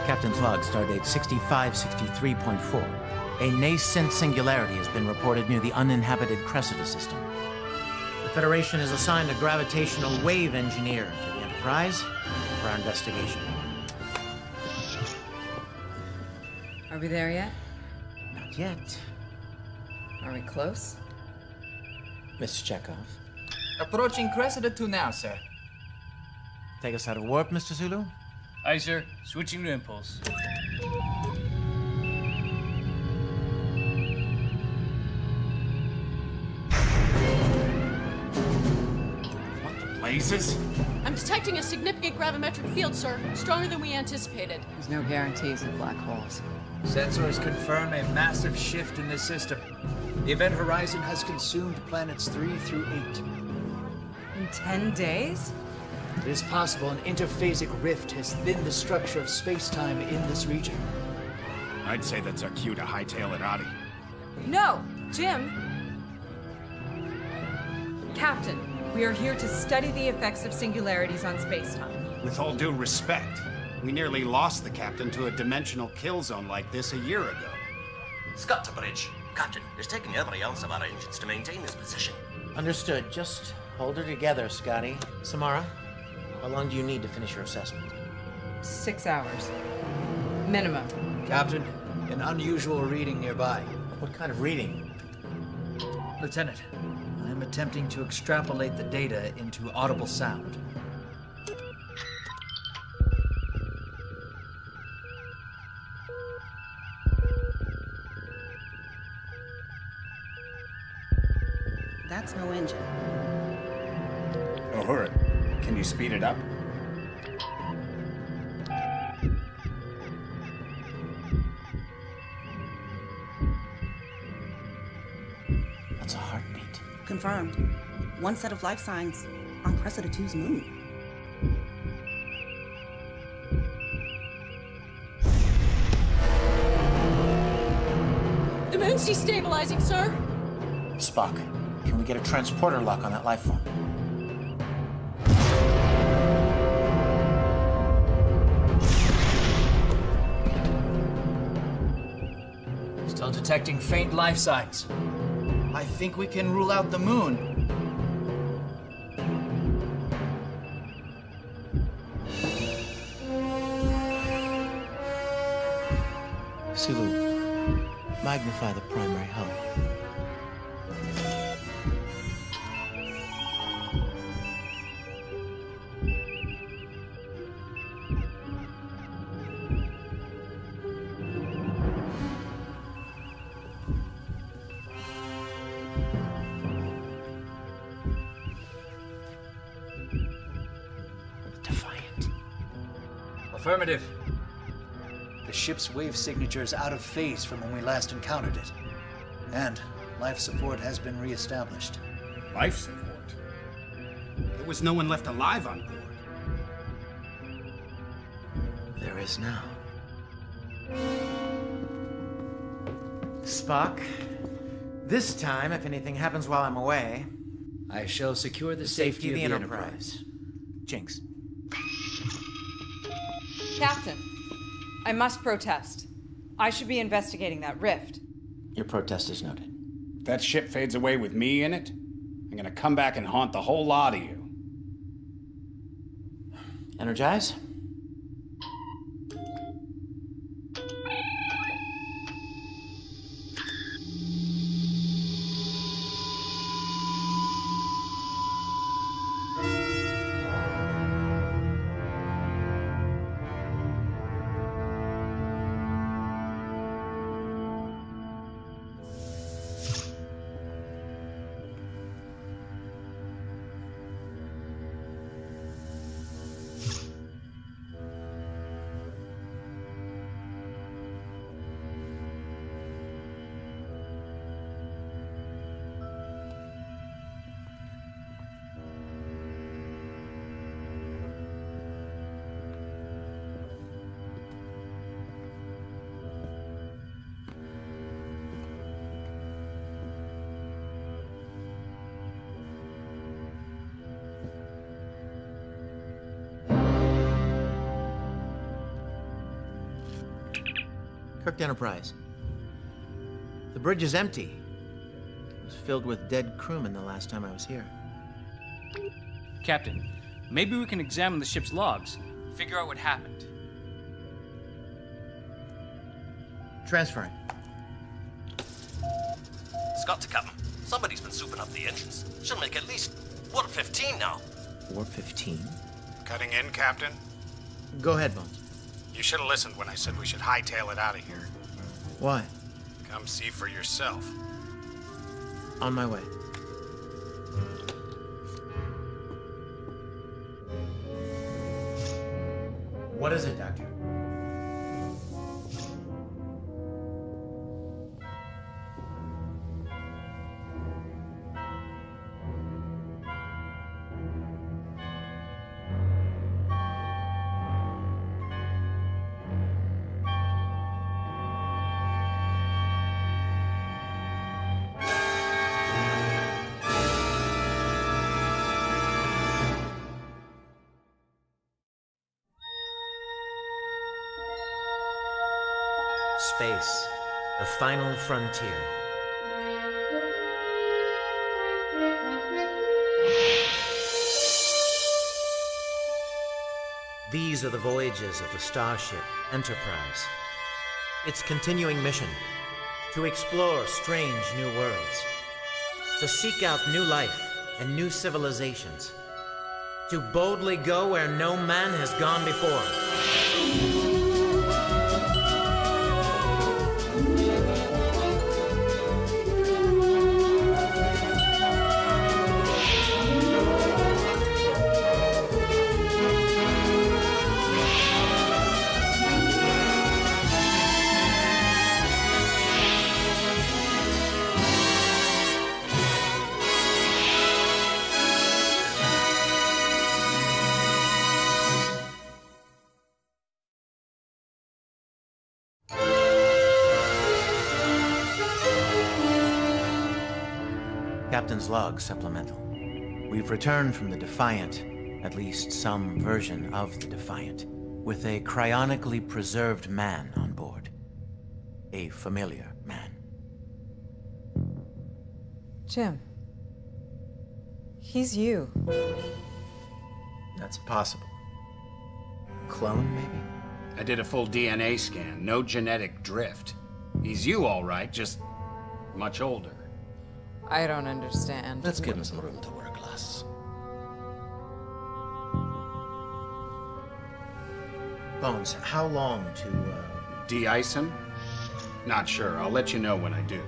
Captain's log, stardate 6563.4. A nascent singularity has been reported near the uninhabited Cressida system. The Federation has assigned a gravitational wave engineer to the Enterprise for our investigation. Are we there yet? Not yet. Are we close? Mr. Chekhov. Approaching Cressida 2 now, sir. Take us out of warp, Mr. Sulu? Aye, sir. Switching to impulse. What the blazes? I'm detecting a significant gravimetric field, sir. Stronger than we anticipated. There's no guarantees of black holes. Sensors confirm a massive shift in this system. The event horizon has consumed planets 3 through 8. In 10 days? It is possible an interphasic rift has thinned the structure of space-time in this region. I'd say that's our cue to hightail it out of here. No! Jim! Captain, we are here to study the effects of singularities on space-time. With all due respect, we nearly lost the captain to a dimensional kill zone like this a year ago. Scott to bridge. Captain, it's taking every ounce of our engines to maintain this position. Understood. Just hold her together, Scotty. Samara, how long do you need to finish your assessment? 6 hours. Minimum. Captain, an unusual reading nearby. What kind of reading? Lieutenant, I am attempting to extrapolate the data into audible sound. That's no engine. Uhura, can you speed it up? That's a heartbeat. Confirmed. One set of life signs on Cressida 2's moon. The moon's destabilizing, sir. Spock, can we get a transporter lock on that life form? Still detecting faint life signs. I think we can rule out the moon. Sulu, magnify the primary hub. Defiant. Affirmative. The ship's wave signature is out of phase from when we last encountered it. And life support has been re-established. Life support? There was no one left alive on board. There is now. Spock, this time, if anything happens while I'm away, I shall secure the safety safety of the Enterprise. Enterprise. Jinx. Captain, I must protest. I should be investigating that rift. Your protest is noted. If that ship fades away with me in it, I'm gonna come back and haunt the whole lot of you. Energize. Kirk Enterprise. The bridge is empty. It was filled with dead crewmen the last time I was here. Captain, maybe we can examine the ship's logs, figure out what happened. Transferring. Scott to Captain. Somebody's been souping up the engines. Should make at least warp 15 now. Warp 15? Cutting in, Captain? Go ahead, Bones. You should have listened when I said we should hightail it out of here. Why? Come see for yourself. On my way. What is it, Doctor? Space, the final frontier. These are the voyages of the starship Enterprise. Its continuing mission: to explore strange new worlds, to seek out new life and new civilizations, to boldly go where no man has gone before. Captain's log supplemental. We've returned from the Defiant, at least some version of the Defiant, with a cryonically preserved man on board. A familiar man. Jim. He's you. That's possible. Clone, maybe? I did a full DNA scan. No genetic drift. He's you, all right, just much older. I don't understand. Let's give him some room to work, lass. Bones, how long to, De-ice him? Not sure. I'll let you know when I do.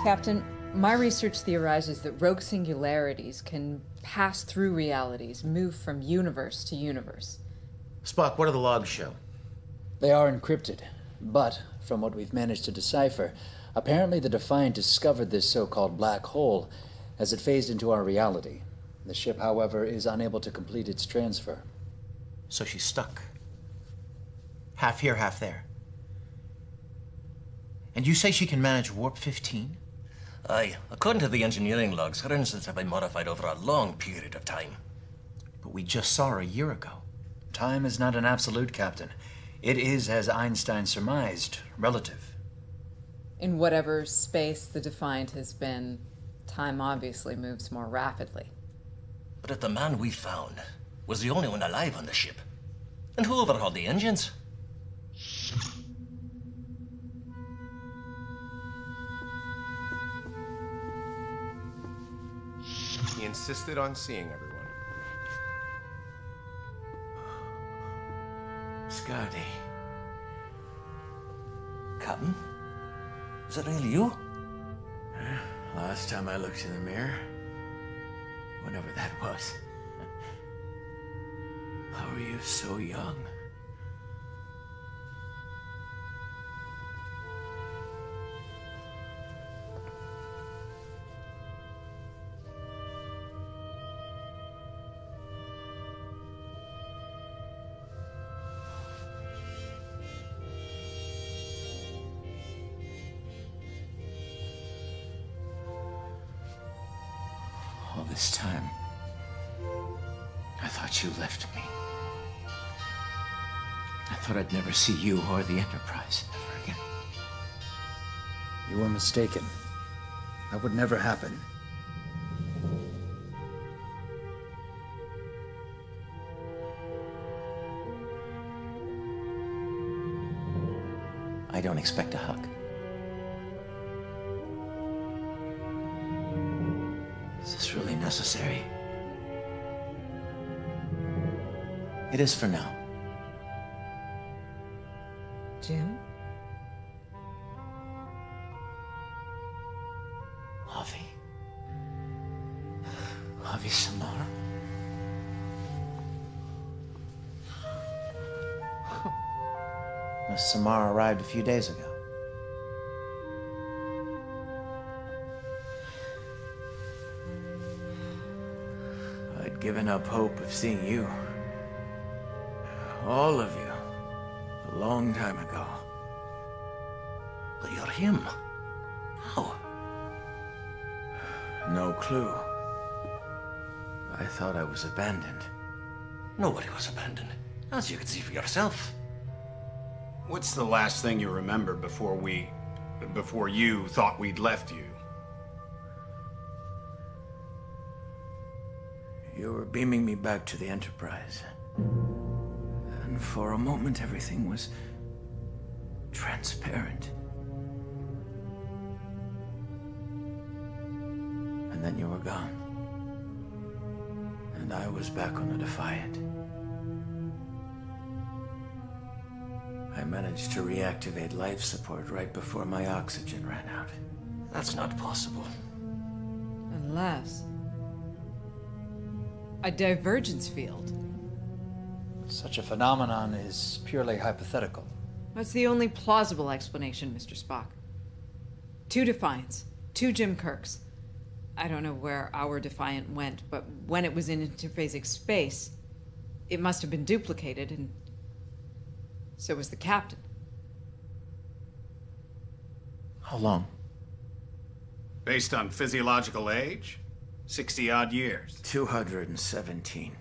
Captain, my research theorizes that rogue singularities can pass through realities, move from universe to universe. Spock, what do the logs show? They are encrypted, but from what we've managed to decipher, apparently the Defiant discovered this so-called black hole as it phased into our reality. The ship, however, is unable to complete its transfer. So she's stuck. Half here, half there. And you say she can manage warp 15? Aye. According to the engineering logs, her engines have been modified over a long period of time. But we just saw her a year ago. Time is not an absolute, Captain. It is, as Einstein surmised, relative. In whatever space the Defiant has been, time obviously moves more rapidly. But if the man we found was the only one alive on the ship, and who overhauled the engines? He insisted on seeing everyone. Scotty. Captain? Is it really you? Last time I looked in the mirror, whenever that was. How are you so young? this time, I thought you left me. I thought I'd never see you or the Enterprise ever again. You were mistaken. That would never happen. I don't expect a hug. Is this really necessary? It is for now. Jim? Avi Samara? Miss Samara arrived a few days ago. I'd given up hope of seeing you. All of you. A long time ago. But you're him. How? No clue. I thought I was abandoned. Nobody was abandoned, as you can see for yourself. What's the last thing you remember before you thought we'd left you? You were beaming me back to the Enterprise. And for a moment, everything was transparent. And then you were gone. And I was back on the Defiant. I managed to reactivate life support right before my oxygen ran out. That's not possible. Unless... a divergence field. Such a phenomenon is purely hypothetical. That's the only plausible explanation, Mr. Spock. 2 Defiants, 2 Jim Kirks. I don't know where our Defiant went, but when it was in interphasic space, it must have been duplicated, and so was the captain. How long? Based on physiological age? 60-odd years. 217.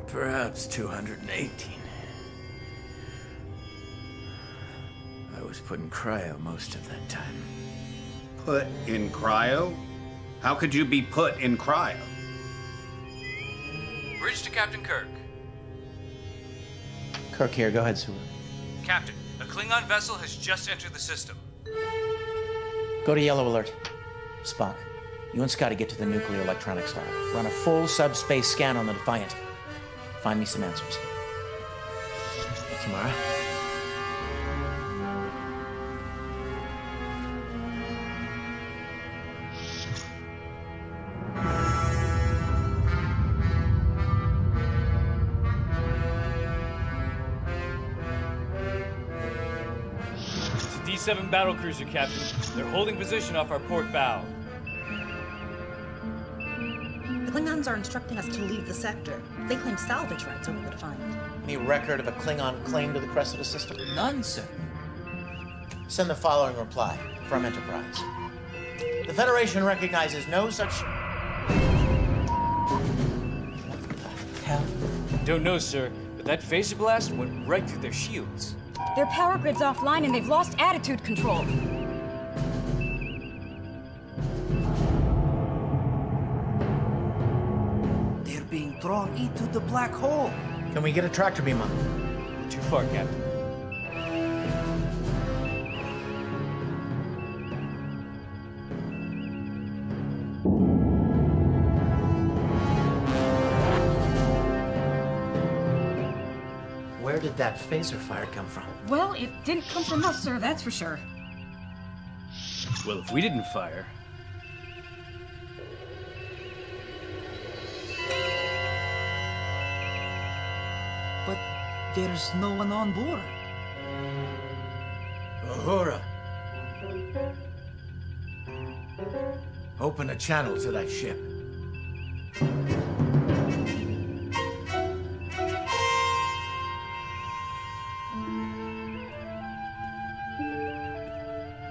Perhaps 218. I was put in cryo most of that time. Put in cryo? How could you be put in cryo? Bridge to Captain Kirk. Kirk here, go ahead, Seward. Captain, a Klingon vessel has just entered the system. Go to Yellow Alert. Spock, you and Scotty get to the nuclear electronics lab. Run a full subspace scan on the Defiant. Find me some answers. Samara? It's a D-7 battlecruiser, Captain. They're holding position off our port bow. The Klingons are instructing us to leave the sector. They claim salvage rights over the Defiant. Any record of a Klingon claim to the Cressida system? None, sir. Send the following reply from Enterprise. The Federation recognizes no such... What the hell? Don't know, sir, but that phaser blast went right through their shields. Their power grid's offline and they've lost attitude control. They're being drawn into the black hole. Can we get a tractor beam on them? Too far, Captain. Where did that phaser fire come from? Well, it didn't come from us, sir, that's for sure. Well, if we didn't fire... But there's no one on board. Uhura! Open a channel to that ship.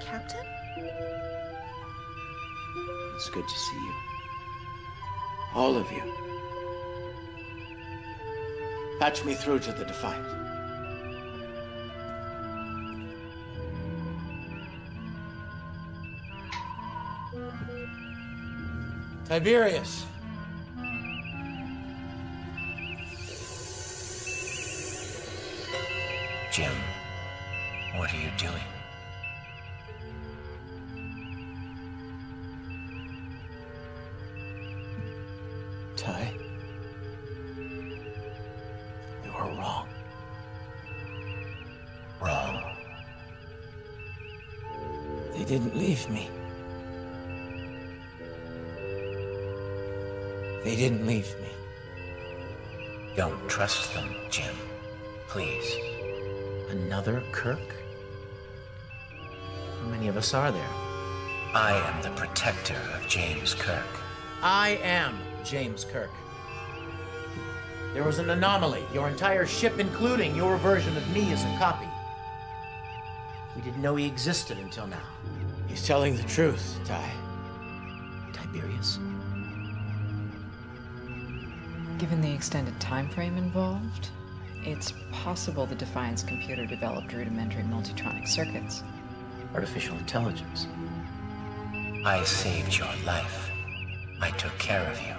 Captain? to see you. All of you. Patch me through to the Defiant. Tiberius. Jim, what are you doing? Ty, you are wrong. Wrong. They didn't leave me. They didn't leave me. Don't trust them, Jim. Please. Another Kirk? How many of us are there? I am the protector of James Kirk. I am James Kirk. There was an anomaly. Your entire ship, including your version of me, is a copy. We didn't know he existed until now. He's telling the truth, Ty. Tiberius. Given the extended time frame involved, it's possible the Defiant's computer developed rudimentary multitronic circuits. Artificial intelligence. I saved your life. I took care of you.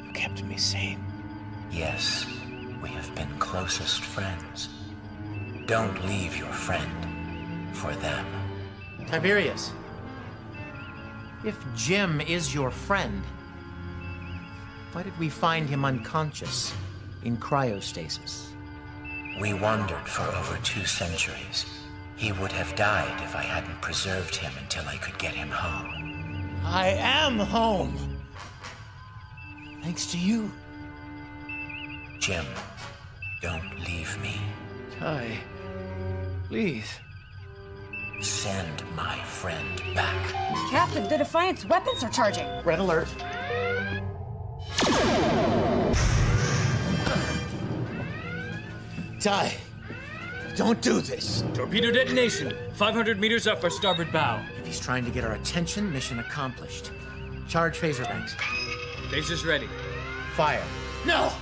You kept me sane. Yes, we have been closest friends. Don't leave your friend for them. Tiberius, if Jim is your friend, why did we find him unconscious in cryostasis? We wandered for over 2 centuries. He would have died if I hadn't preserved him until I could get him home. I am home! Thanks to you. Jim, don't leave me. Ty, please. Send my friend back. Captain, the Defiant's weapons are charging. Red alert. Ty, don't do this. Torpedo detonation. 500 meters off our starboard bow. If he's trying to get our attention, mission accomplished. Charge phaser banks. Phasers ready. Fire. No!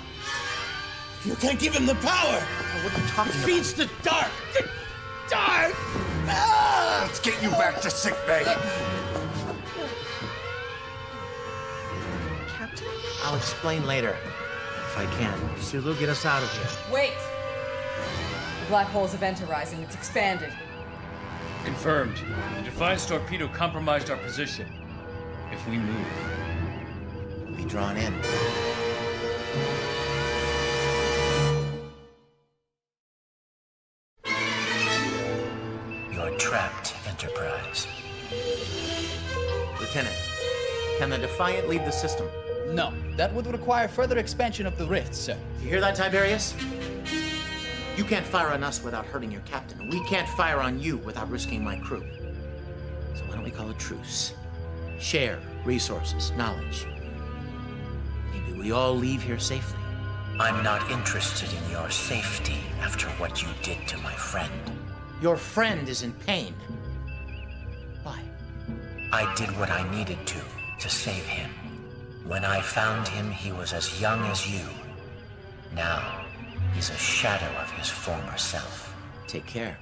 You can't give him the power! What are you talking about? Feeds the dark! The dark! Ah! Let's get you back to sickbay. Captain? I'll explain later, if I can. Sulu, get us out of here. Wait! The black hole's event horizon. It's expanded. Confirmed. The Defiant's torpedo compromised our position. If we move, We'll be drawn in. You're trapped, Enterprise. Lieutenant, can the Defiant leave the system? No, that would require further expansion of the rift, sir. You hear that, Tiberius? You can't fire on us without hurting your captain, and we can't fire on you without risking my crew. So why don't we call a truce? Share resources, knowledge. Maybe we all leave here safely. I'm not interested in your safety after what you did to my friend. Your friend is in pain. Why? I did what I needed to save him. When I found him, he was as young as you. Now, he's a shadow of his former self. Take care.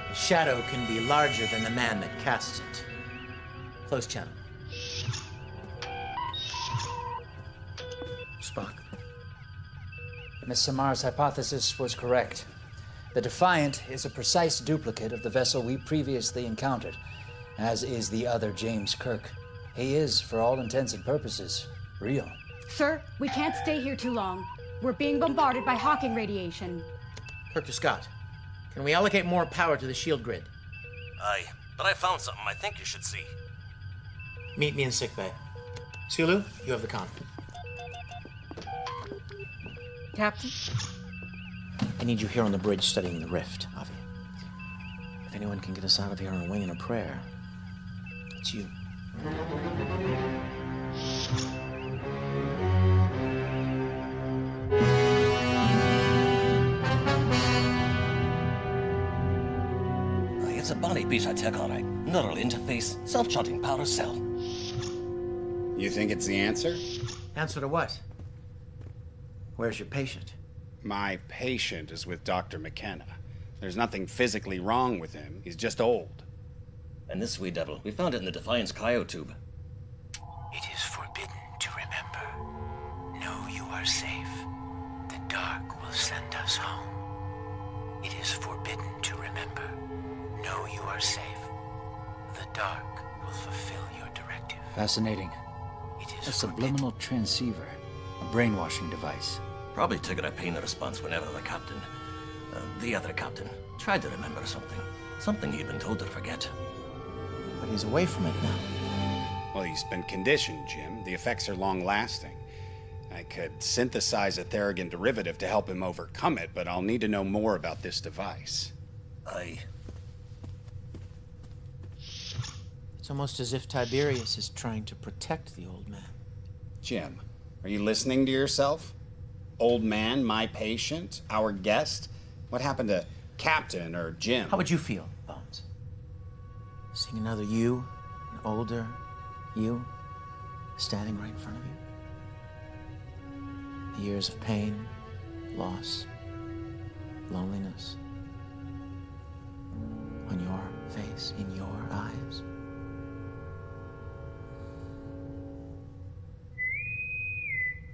The shadow can be larger than the man that casts it. Close channel. Spock. Miss Samar's hypothesis was correct. The Defiant is a precise duplicate of the vessel we previously encountered, as is the other James Kirk. He is, for all intents and purposes, real. Sir, we can't stay here too long. We're being bombarded by Hawking radiation. Kirk to Scott. Can we allocate more power to the shield grid? Aye, but I found something I think you should see. Meet me in sickbay. Sulu, you have the con. Captain? I need you here on the bridge studying the rift, Avi. If anyone can get us out of here on a wing and a prayer, it's you. It's a bonny piece of tech, all right. Neural interface, self-charging power cell. You think it's the answer? Answer to what? Where's your patient? My patient is with Dr. McKenna. There's nothing physically wrong with him. He's just old. And this wee devil, we found it in the Defiance cryotube. It is forbidden to remember. Know you are safe. The dark will send us home. It is forbidden to remember. Know you are safe. The dark will fulfill your directive. Fascinating. It is A subliminal transceiver. A brainwashing device. Probably triggered a pain response whenever the other captain, tried to remember something. Something he'd been told to forget. But he's away from it now. Well, he's been conditioned, Jim. The effects are long-lasting. I could synthesize a Theragun derivative to help him overcome it, but I'll need to know more about this device. It's almost as if Tiberius is trying to protect the old man. Jim, are you listening to yourself? Old man, my patient, our guest? What happened to Captain or Jim? How would you feel, Bones? Seeing another you, an older you, standing right in front of you? The years of pain, loss, loneliness on your face, in your eyes.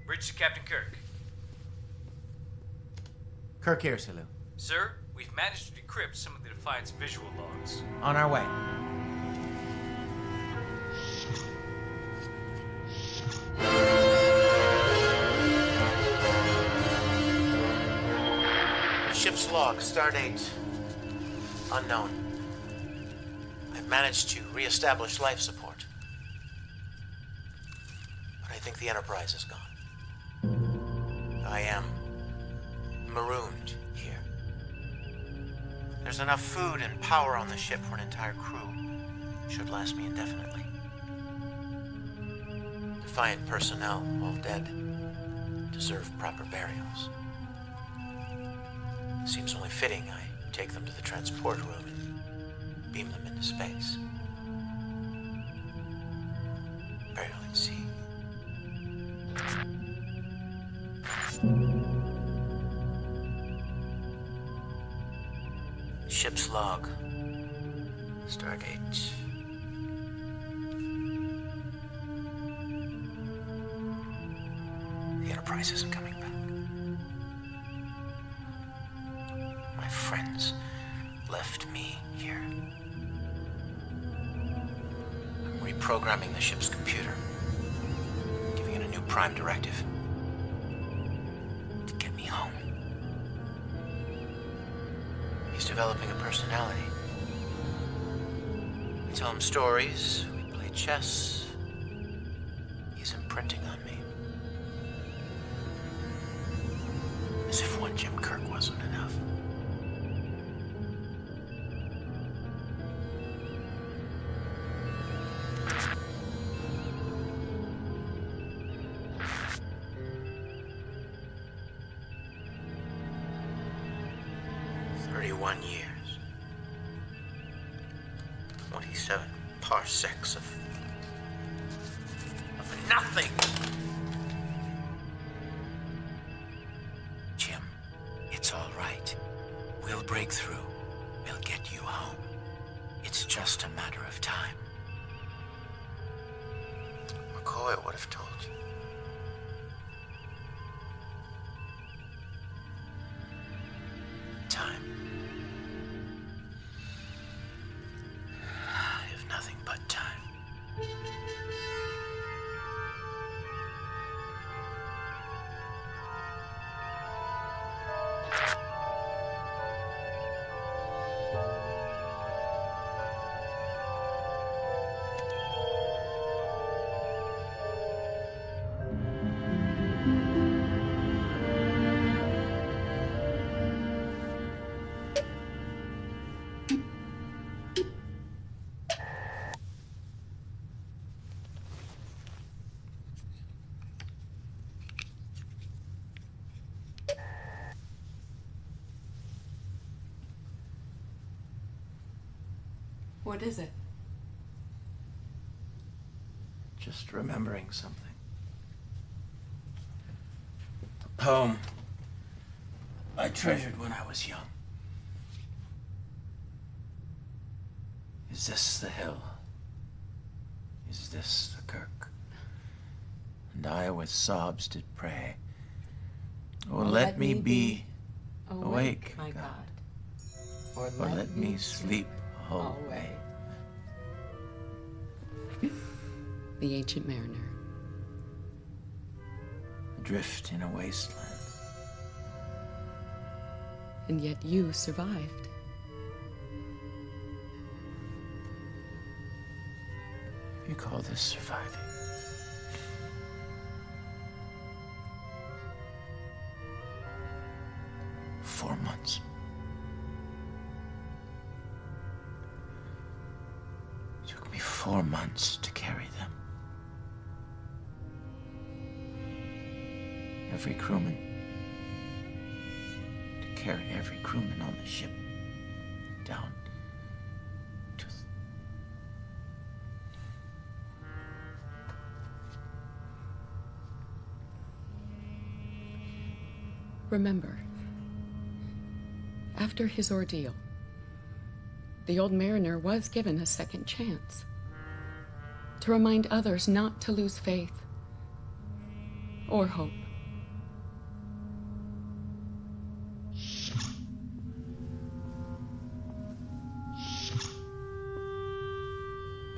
Bridge to Captain Kirk. Kirk here, Sulu. Sir, we've managed to decrypt some of the Defiance visual logs. On our way. Ship's log, stardate unknown. I've managed to re-establish life support. But I think the Enterprise is gone. I am marooned here. There's enough food and power on the ship for an entire crew. Should last me indefinitely. Defiant personnel, all dead, deserve proper burials. Seems only fitting I take them to the transport room and beam them into space. Burial at sea. Ship's log. Stardate. The Enterprise isn't coming back. My friends left me here. I'm reprogramming the ship's computer, giving it a new prime directive to get me home. He's developing a personality. We tell him stories, we play chess. He's imprinting on me. As if one Jim Kirk wasn't enough. Years. 27 parsecs of nothing. Jim, it's all right. We'll break through. We'll get you home. It's just a matter of time. McCoy would have told you. Time. Nothing but time. What is it? just remembering something. A poem I treasured when I was young. Is this the hill? Is this the kirk? And I with sobs did pray, oh, let me be awake, my God. Or let me sleep alway. The Ancient Mariner. Adrift in a wasteland. And yet you survived. You call this surviving? 4 months. It took me 4 months to carry them. Every crewman. To carry every crewman on the ship down to Remember, after his ordeal, the old mariner was given a second chance to remind others not to lose faith or hope.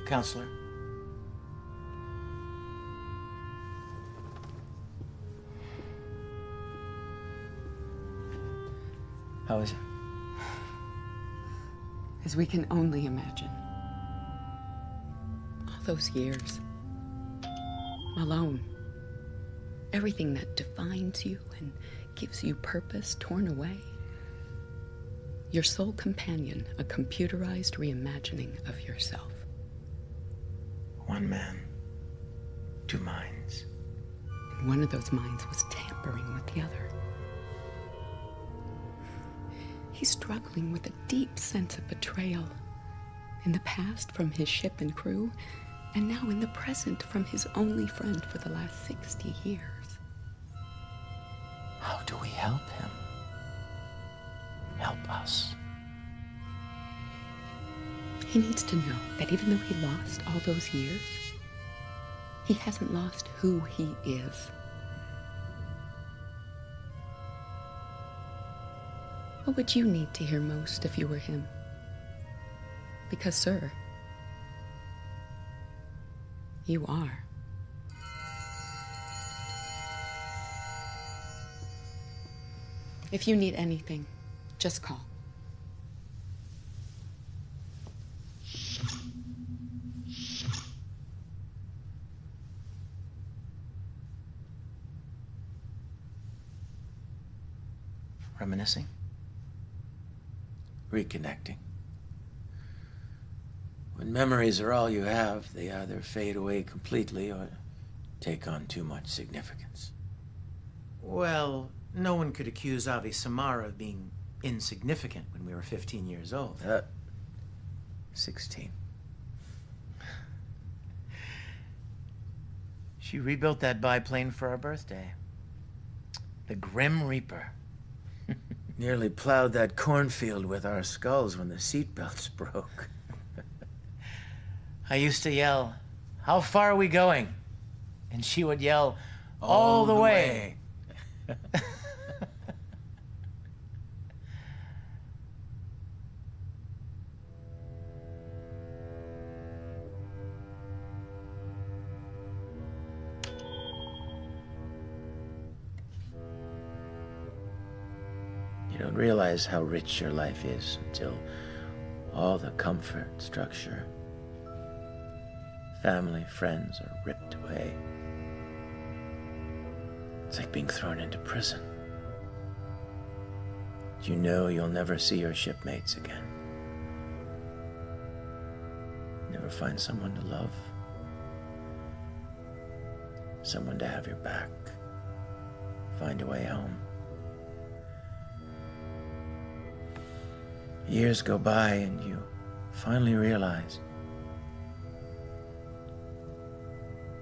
Counselor. How is it? As we can only imagine. All those years. Alone. Everything that defines you and gives you purpose torn away. Your sole companion, a computerized reimagining of yourself. One man, 2 minds. And one of those minds was tampering with the other. He's struggling with a deep sense of betrayal. In the past from his ship and crew, and now in the present from his only friend for the last 60 years. How do we help him? Help us. He needs to know that even though he lost all those years, he hasn't lost who he is. What would you need to hear most if you were him? Because, sir, you are. If you need anything, just call. Reminiscing? Reconnecting. When memories are all you have, they either fade away completely or take on too much significance. Well, no one could accuse Avi Samara of being insignificant when we were 15 years old. 16. She rebuilt that biplane for our birthday. The Grim Reaper. Nearly plowed that cornfield with our skulls when the seatbelts broke. I used to yell, "How far are we going?" And she would yell, "All the way." You don't realize how rich your life is until all the comfort, structure, family, friends are ripped away. It's like being thrown into prison. You know you'll never see your shipmates again. Never find someone to love. Someone to have your back. Find a way home. Years go by and you finally realize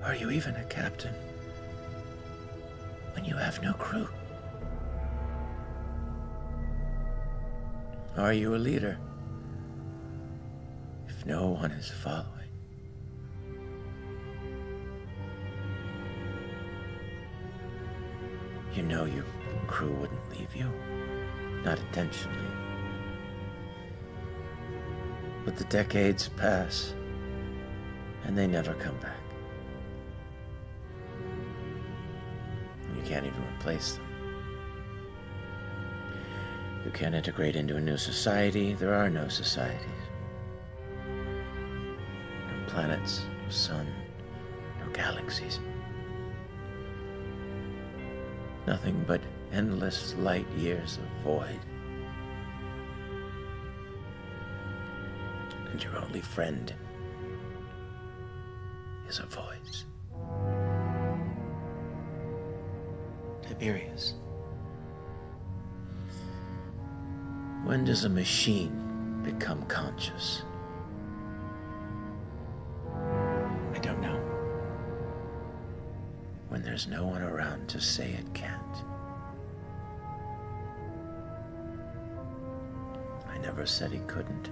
Are you even a captain when you have no crew? Are you a leader if no one is following? You know your crew wouldn't leave you, not intentionally. But the decades pass, and they never come back. You can't even replace them. You can't integrate into a new society. There are no societies. No planets, no sun, no galaxies. Nothing but endless light years of void. And your only friend is a voice. Tiberius. When does a machine become conscious? I don't know. When there's no one around to say it can't. I never said he couldn't.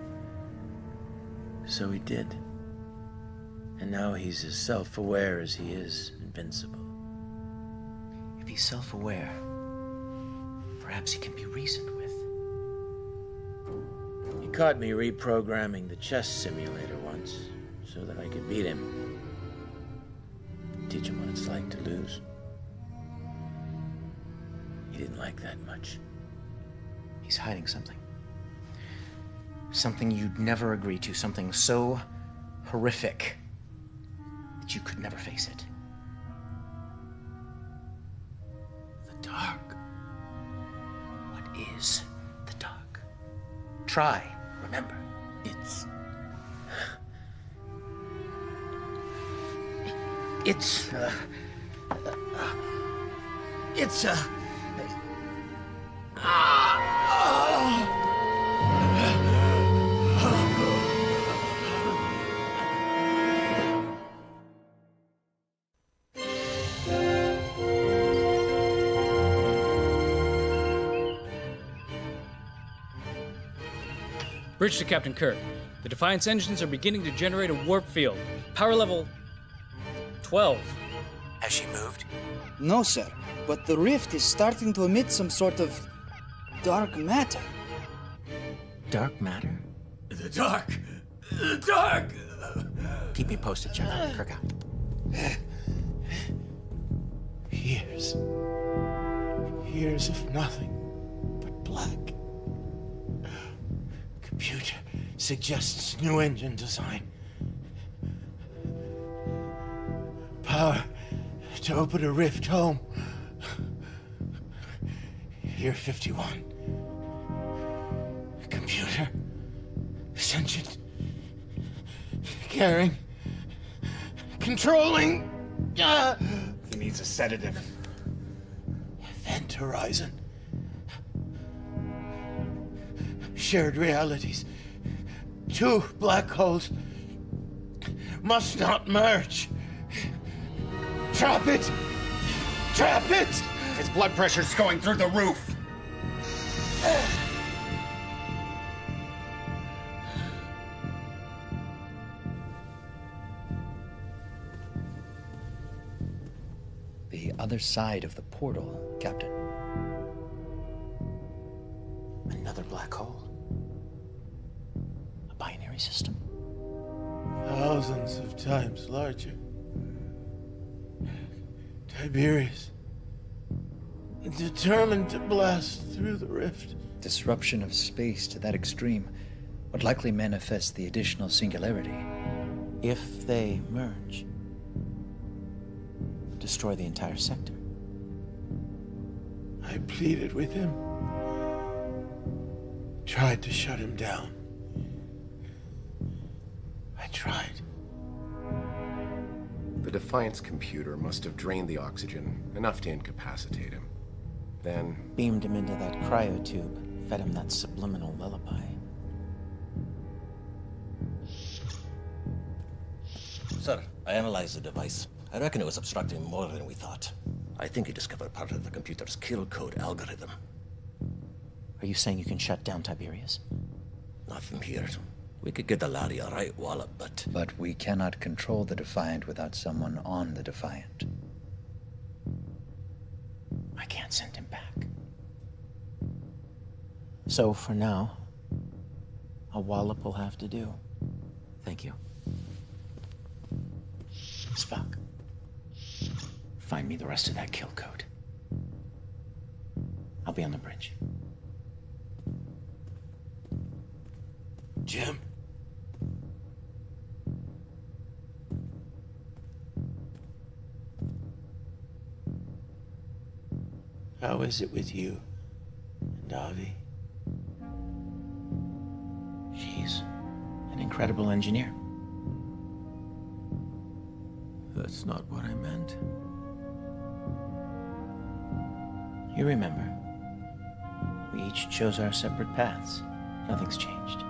So he did. And now he's as self-aware as he is invincible. If he's self-aware, perhaps he can be reasoned with. He caught me reprogramming the chess simulator once, so that I could beat him. Teach him what it's like to lose. He didn't like that much. He's hiding something. Something you'd never agree to, something so horrific that you could never face it. The dark. What is the dark? Try, remember, it's Bridge to Captain Kirk. The Defiance engines are beginning to generate a warp field. Power level 12. Has she moved? No, sir. But the rift is starting to emit some sort of dark matter. Dark matter? The dark! The dark! Keep me posted, General. Kirk out. Years. Years of nothing but black. Computer suggests new engine design. Power to open a rift home. Year 51. Computer. Sentient. Caring. Controlling. He needs a sedative. Event horizon. Shared realities. Two black holes must not merge. Trap it! Trap it! His blood pressure's going through the roof. The other side of the portal, Captain. Another black hole? A binary system? Thousands of times larger. Tiberius. Determined to blast through the rift. Disruption of space to that extreme would likely manifest the additional singularity. If they merge, destroy the entire sector. I pleaded with him. Tried to shut him down. I tried. The Defiance computer must have drained the oxygen, enough to incapacitate him. Then... beamed him into that cryotube, fed him that subliminal lullaby. Sir, I analyzed the device. I reckon it was obstructing more than we thought. I think he discovered part of the computer's kill code algorithm. Are you saying you can shut down Tiberius? Not from here. We could get the laddie a right wallop, but... But we cannot control the Defiant without someone on the Defiant. I can't send him back. So, for now, a wallop will have to do. Thank you. Spock, find me the rest of that kill code. I'll be on the bridge. Jim? How is it with you and Avi? She's an incredible engineer. That's not what I meant. You remember, we each chose our separate paths. Nothing's changed.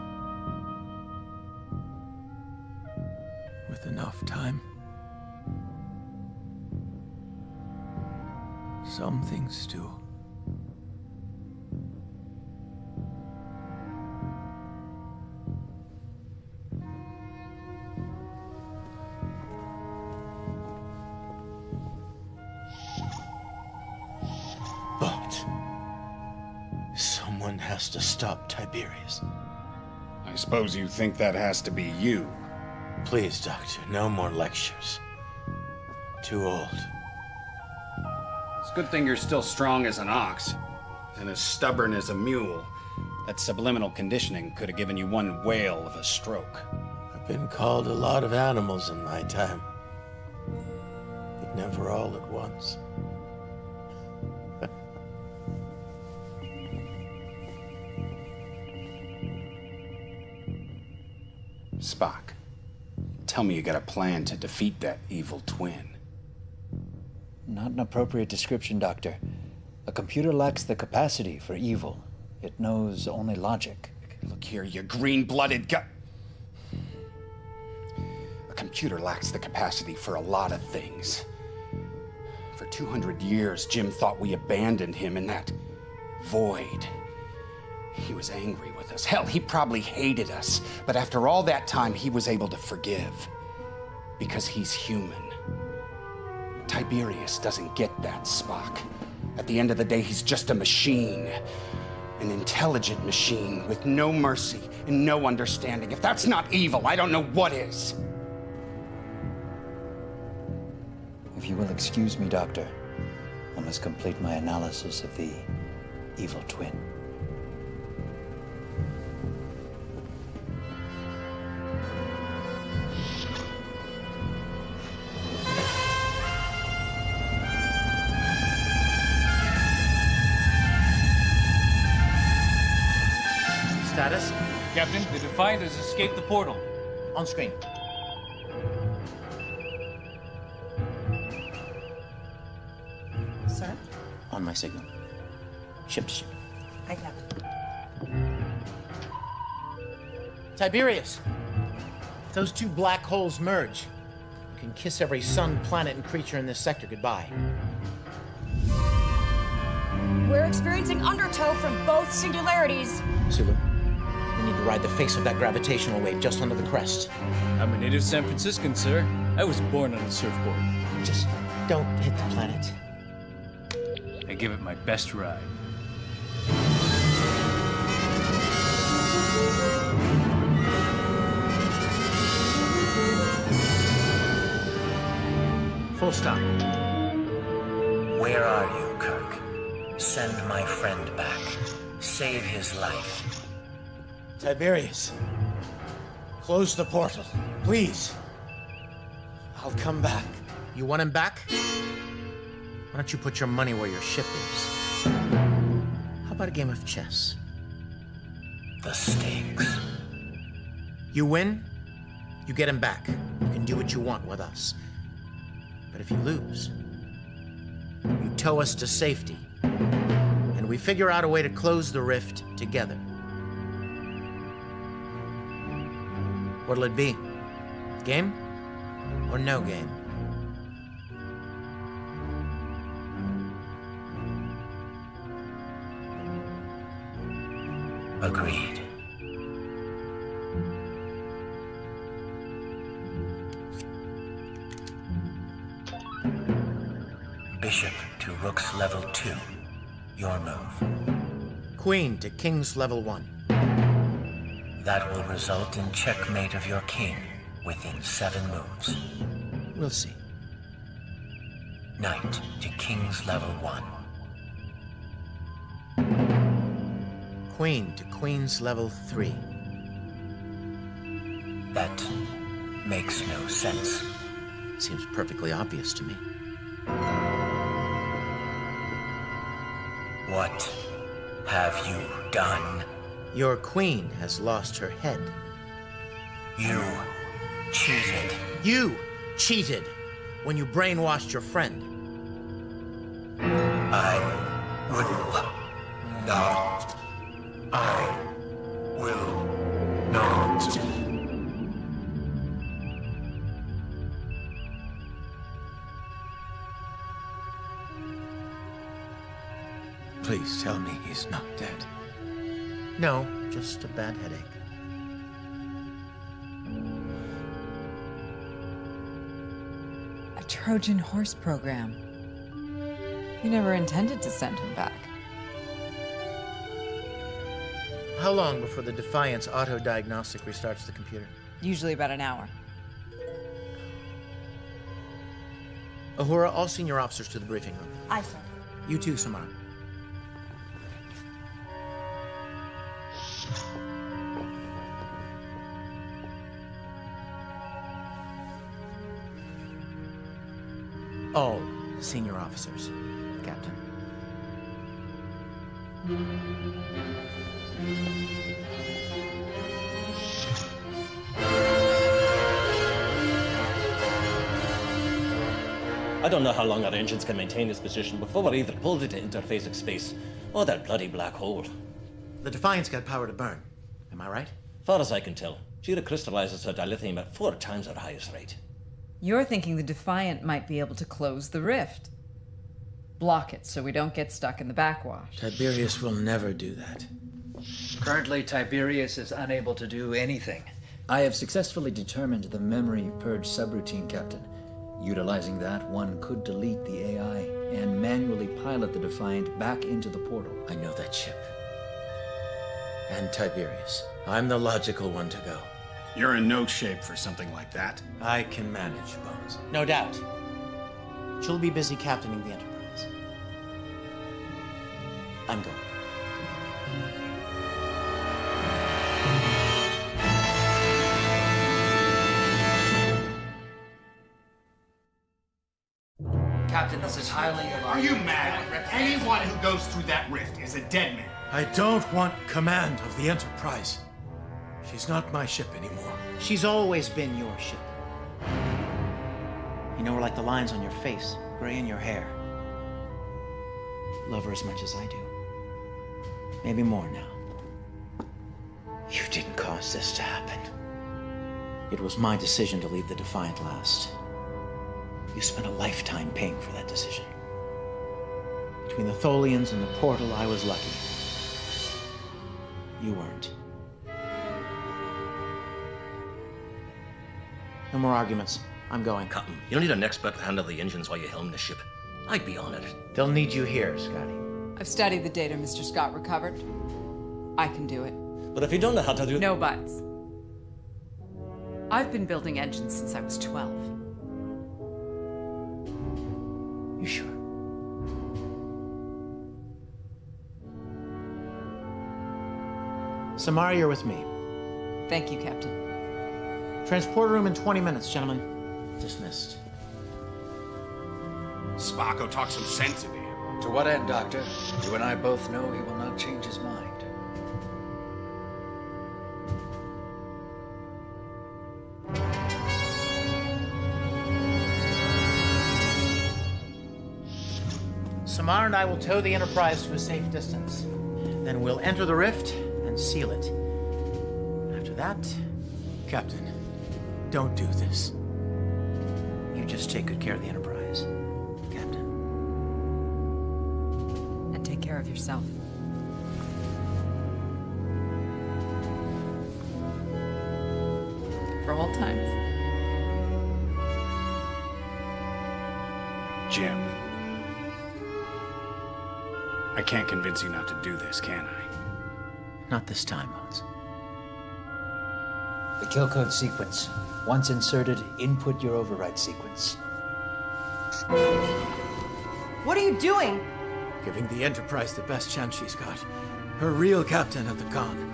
With enough time, some things do. But someone has to stop Tiberius. I suppose you think that has to be you. Please, Doctor, no more lectures. Too old. It's a good thing you're still strong as an ox and as stubborn as a mule. That subliminal conditioning could have given you one whale of a stroke. I've been called a lot of animals in my time, but never all at once. Spock, tell me you got a plan to defeat that evil twin. Not an appropriate description, Doctor. A computer lacks the capacity for evil. It knows only logic. Look here, you green-blooded gut. A computer lacks the capacity for a lot of things. For 200 years, Jim thought we abandoned him in that void. He was angry with us. Hell, he probably hated us. But after all that time, he was able to forgive. Because he's human. Tiberius doesn't get that, Spock. At the end of the day, he's just a machine. An intelligent machine with no mercy and no understanding. If that's not evil, I don't know what is. If you will excuse me, Doctor, I must complete my analysis of the evil twin. Status? Captain, the Defiant has escaped the portal. On screen. Sir? On my signal. Ship to ship. I have it. Tiberius! If those two black holes merge, you can kiss every sun, planet, and creature in this sector goodbye. We're experiencing undertow from both singularities. Sulu, we need to ride the face of that gravitational wave just under the crest. I'm a native San Franciscan, sir. I was born on a surfboard. Just don't hit the planet. I give it my best ride. Full stop. Where are you, Kirk? Send my friend back. Save his life. Tiberius, close the portal, please. I'll come back. You want him back? Why don't you put your money where your ship is? How about a game of chess? The stakes. You win, you get him back. You can do what you want with us. But if you lose, you tow us to safety. And we figure out a way to close the rift together. What'll it be? Game or no game? Agreed. Bishop to Rook's level 2. Your move. Queen to King's level 1. That will result in checkmate of your king within 7 moves. We'll see. Knight to King's level 1. Queen to Queen's level 3. That makes no sense. Seems perfectly obvious to me. What have you done? Your queen has lost her head. You cheated. You cheated when you brainwashed your friend. I will not. I will not. Please tell me he's not dead. No, just a bad headache. A Trojan horse program. You never intended to send him back. How long before the Defiance auto-diagnostic restarts the computer? Usually about an hour. Uhura, all senior officers to the briefing room. Aye, sir. You too, Samara. All senior officers, Captain. I don't know how long our engines can maintain this position before we're either pulled into interphasic space or that bloody black hole. The Defiance got power to burn. Am I right? Far as I can tell, Jira crystallizes her dilithium at 4 times her highest rate. You're thinking the Defiant might be able to close the rift. Block it so we don't get stuck in the backwash. Tiberius will never do that. Currently, Tiberius is unable to do anything. I have successfully determined the memory purge subroutine, Captain. Utilizing that, one could delete the AI and manually pilot the Defiant back into the portal. I know that ship. And Tiberius. I'm the logical one to go. You're in no shape for something like that. I can manage, Bones. No doubt. She'll be busy captaining the Enterprise. I'm going. Captain, this is highly alarming. Are you mad? Anyone who goes through that rift is a dead man. I don't want command of the Enterprise. She's not my ship anymore. She's always been your ship. You know her like the lines on your face, gray in your hair. Love her as much as I do. Maybe more now. You didn't cause this to happen. It was my decision to leave the Defiant last. You spent a lifetime paying for that decision. Between the Tholians and the portal, I was lucky. You weren't. No more arguments. I'm going. Captain, you don't need an expert to handle the engines while you helm the ship. I'd be on it. They'll need you here, Scotty. I've studied the data Mr. Scott recovered. I can do it. But if you don't know how to do it... No buts. I've been building engines since I was 12. You sure? Samara, you're with me. Thank you, Captain. Transporter room in 20 minutes, gentlemen. Dismissed. Sparko talk some sense into him. To what end, Doctor? You and I both know he will not change his mind. Samara and I will tow the Enterprise to a safe distance. Then we'll enter the rift and seal it. After that... Captain, don't do this. You just take good care of the Enterprise, Captain. And take care of yourself. normal times. Jim. I can't convince you not to do this, can I? Not this time, Bones. The kill code sequence. Once inserted, input your override sequence. What are you doing? Giving the Enterprise the best chance she's got. Her real captain of the con.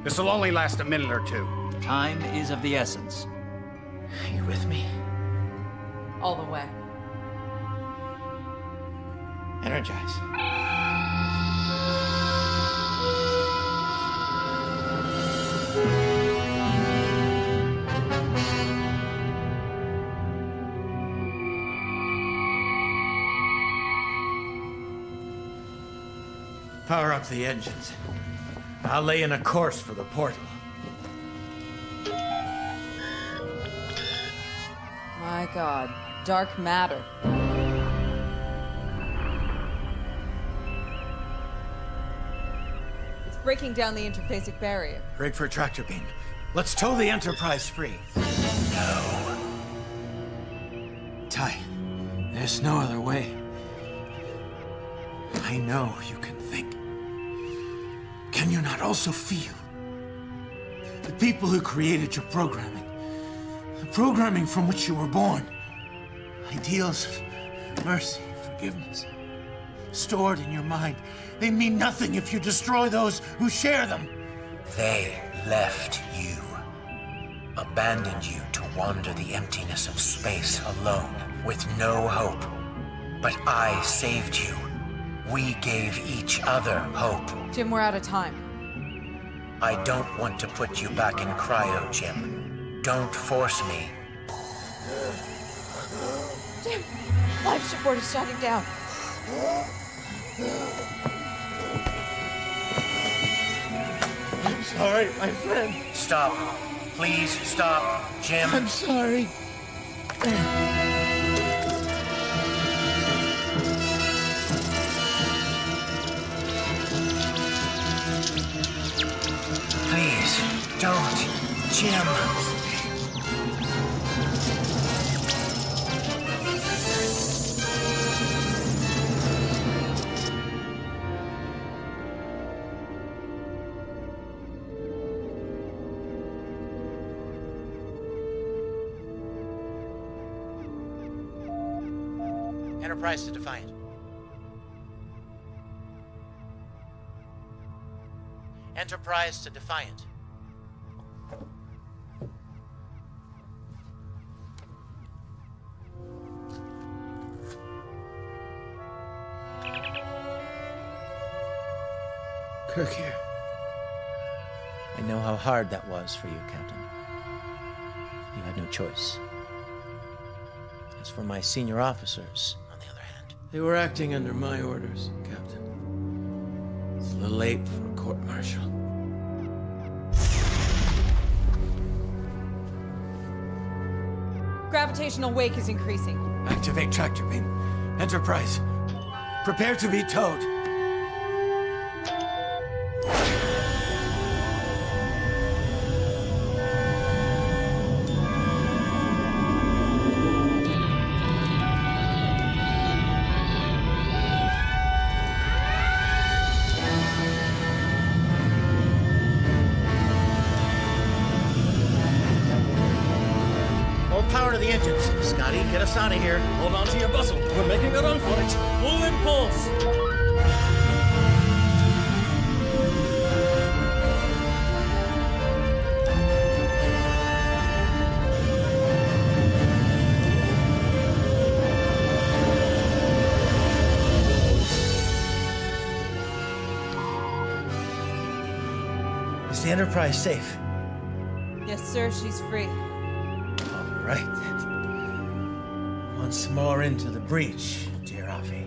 This'll only last a minute or two. Time is of the essence. Are you with me? All the way. Energize. Power up the engines. I'll lay in a course for the portal. My God, dark matter. It's breaking down the interphasic barrier. Break for tractor beam. Let's tow the Enterprise free. No. Ty, there's no other way. I know you can think. Can you not also feel? The people who created your programming, the programming from which you were born, ideals of mercy, forgiveness, stored in your mind, they mean nothing if you destroy those who share them. They left you, abandoned you to wander the emptiness of space alone, with no hope. But I saved you. We gave each other hope. Jim, we're out of time. I don't want to put you back in cryo, Jim. Don't force me. Jim, life support is shutting down. I'm sorry, my friend. Stop. Please stop, Jim. I'm sorry. Please, don't, Jim. Enterprise to Defiant. Enterprise to Defiant. Kirk here. I know how hard that was for you, Captain. You had no choice. As for my senior officers, on the other hand... They were acting under my orders, Captain. It's a little late for a court-martial. Gravitational wake is increasing. Activate tractor beam. Enterprise, prepare to be towed. Power to the engines. Scotty, get us out of here. Hold on to your bustle. We're making a run for it. Full impulse. Is the Enterprise safe? Yes, sir, she's free. Right then. Once more into the breach, dear Avi.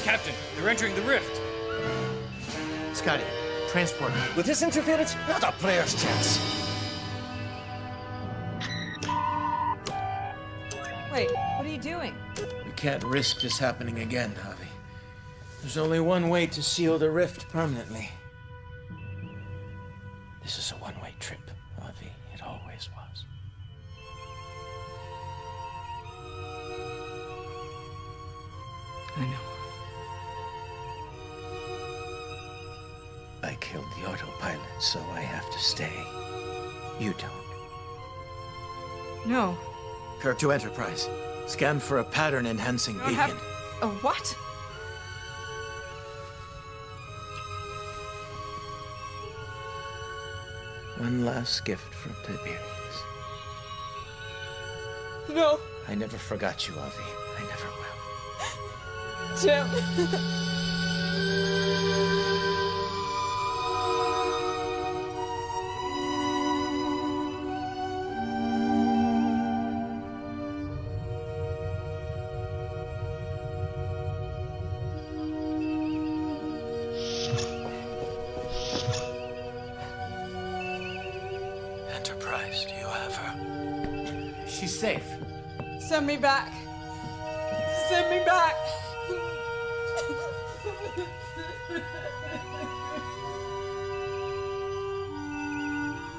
Captain, they're entering the rift. Scotty, transport me. With this interference, not a prayer's chance. can't risk this happening again, Javi. There's only one way to seal the rift permanently. This is a one-way trip, Javi. It always was. I know. I killed the autopilot, so I have to stay. You don't. No. Kirk to Enterprise. Scan for a pattern-enhancing beacon. A what? One last gift from Tiberius. No. I never forgot you, Avi. I never will. Jim. Enterprise, do you have her? She's safe. Send me back. Send me back.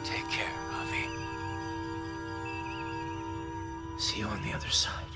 Take care, Avi. See you on the other side.